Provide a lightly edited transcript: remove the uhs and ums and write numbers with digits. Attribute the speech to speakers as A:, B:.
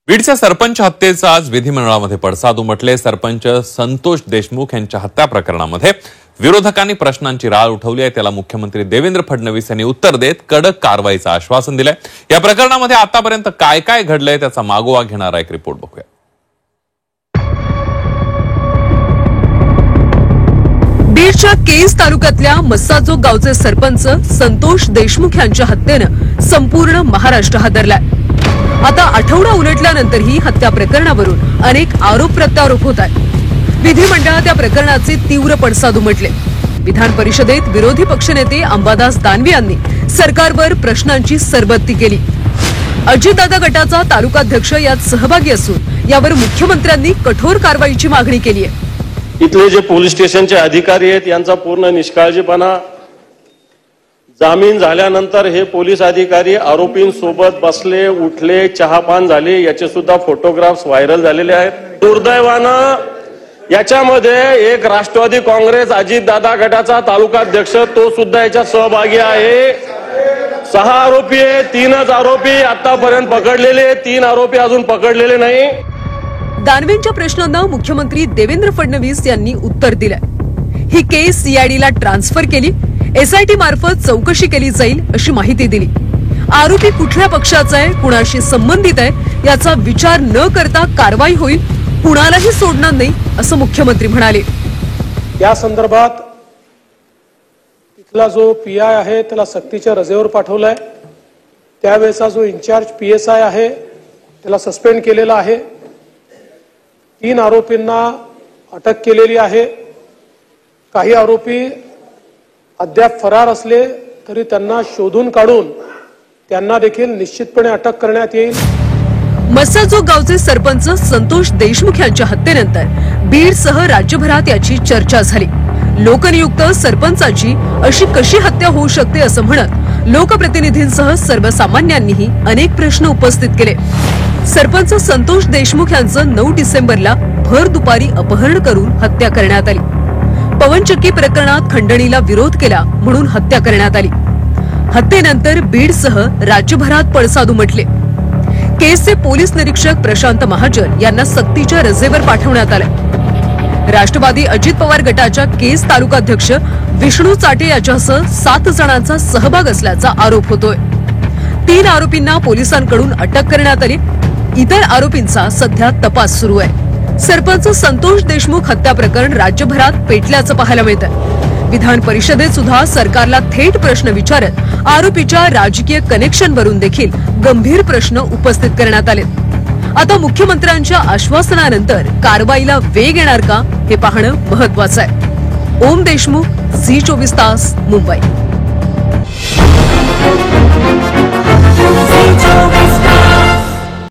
A: बीडच्या सरपंच हत्येचा आज विधिमंडळामध्ये पडसाद उमटले। सरपंच संतोष देशमुख यांच्या हत्या प्रकरणामध्ये विरोधकांनी प्रश्नांची राळ उठवली आहे। त्याला मुख्यमंत्री देवेंद्र फडणवीस यांनी उत्तर देत कडक कारवाईचं आश्वासन दिलंय। या प्रकरणामध्ये आतापर्यंत काय काय घडलंय त्याचा मागोवा घेणारा एक रिपोर्ट बघूया।
B: बीडच्या केज तालुक्यातल्या मस्साजोग गावचे सरपंच संतोष देशमुख यांच्या हत्येनं संपूर्ण महाराष्ट्र हादरलाय। आता आठवडा उलटल्यानंतरही हत्या प्रकरणावरून अनेक आरोप प्रत्यारोप होत आहेत। विधिमंडळात या प्रकरणाचे तीव्र पडसाद उमटले। विधान परिषदेत विरोधी पक्षनेते अंबादास दानवे यांनी सरकारवर प्रश्नांची सरबत्ती केली। अजितदादा गटाचा तालुकाध्यक्ष यात सहभागी असून यावर मुख्यमंत्र्यांनी कठोर कारवाईची मागणी केली आहे।
C: इथले जे पोलीस स्टेशनचे अधिकारी आहेत यांचा पूर्ण निष्काळजीपणा, जामीन झाल्यानंतर हे पोलीस अधिकारी आरोपींसोबत बसले, उठले, चहापान झाले, याचे सुद्धा फोटोग्राफ्स व्हायरल झालेले आहेत। दुर्दैवानं याच्यामध्ये एक राष्ट्रवादी काँग्रेस अजितदादा गटाचा तालुकाध्यक्ष तो सुद्धा याच्यात सहभागी आहे। 6 आरोपी आहेत, 3च आरोपी आतापर्यंत पकडलेले, 3 आरोपी अजून पकडलेले नाही।
B: दानवेंच्या प्रश्नांना मुख्यमंत्री देवेंद्र फडणवीस यांनी उत्तर दिलंय। ही केस सीआयडीला ट्रान्सफर केली, एसआयटी मार्फत चौकशी केली जाईल अशी माहिती दिली। आरोपी कुठल्या पक्षाचा आहे, कुणाशी संबंधित आहे याचा विचार न करता कारवाई होईल, कुणालाही सोडणार नाही असं मुख्यमंत्री म्हणाले।
D: या संदर्भात इथला जो पीआय आहे त्याला सक्तीच्या रजेवर पाठवलाय। त्यावेळेचा जो इन्चार्ज पीएसआय आहे त्याला सस्पेंड केलेला आहे। 3 आरोपींना अटक केलेली आहे। काही आरोपी अद्याप फरार असले तरी त्यांना शोधून काढून त्यांना देखील निश्चितपणे अटक करण्यात येईल।
B: मस्साजोग गावचे सरपंच संतोष देशमुख यांच्या हत्येनंतर बीडसह राज्यभरात याची चर्चा झाली। लोकनियुक्त सरपंचाची अशी कशी हत्या होऊ शकते असं म्हणत लोकप्रतिनिधींसह सर्वसामान्यांनीही अनेक प्रश्न उपस्थित केले। सरपंच संतोष देशमुख यांचं 9 डिसेंबरला भर दुपारी अपहरण करून हत्या करण्यात आली। पवनचक्की प्रकरणात खंडणीला विरोध केला म्हणून हत्या करण्यात आली। हत्येनंतर बीडसह राज्यभरात पडसाद उमटले। केसचे पोलीस निरीक्षक प्रशांत महाजन यांना सक्तीच्या रजेवर पाठवण्यात आले। राष्ट्रवादी अजित पवार गटाच्या केस तालुकाध्यक्ष विष्णू चाटे याच्यासह 7 जणांचा सहभाग असल्याचा आरोप होतोय। 3 आरोपींना पोलिसांकडून अटक करण्यात आली। इतर आरोपींचा सध्या तपास सुरू आहे। सरपंच संतोष देशमुख हत्या प्रकरण राज्यभरात पेटल्याचं पाहायला मिळतंय। विधान परिषदेत सुद्धा सरकारला थेट प्रश्न विचारत आरोपीच्या राजकीय कनेक्शनवरून देखील गंभीर प्रश्न उपस्थित करण्यात आले। आता मुख्यमंत्र्यांच्या आश्वासनानंतर कारवाईला वेग येणार का हे पाहणं महत्त्वाचं आहे। ओम देशमुख, झी 24 तास, मुंबई।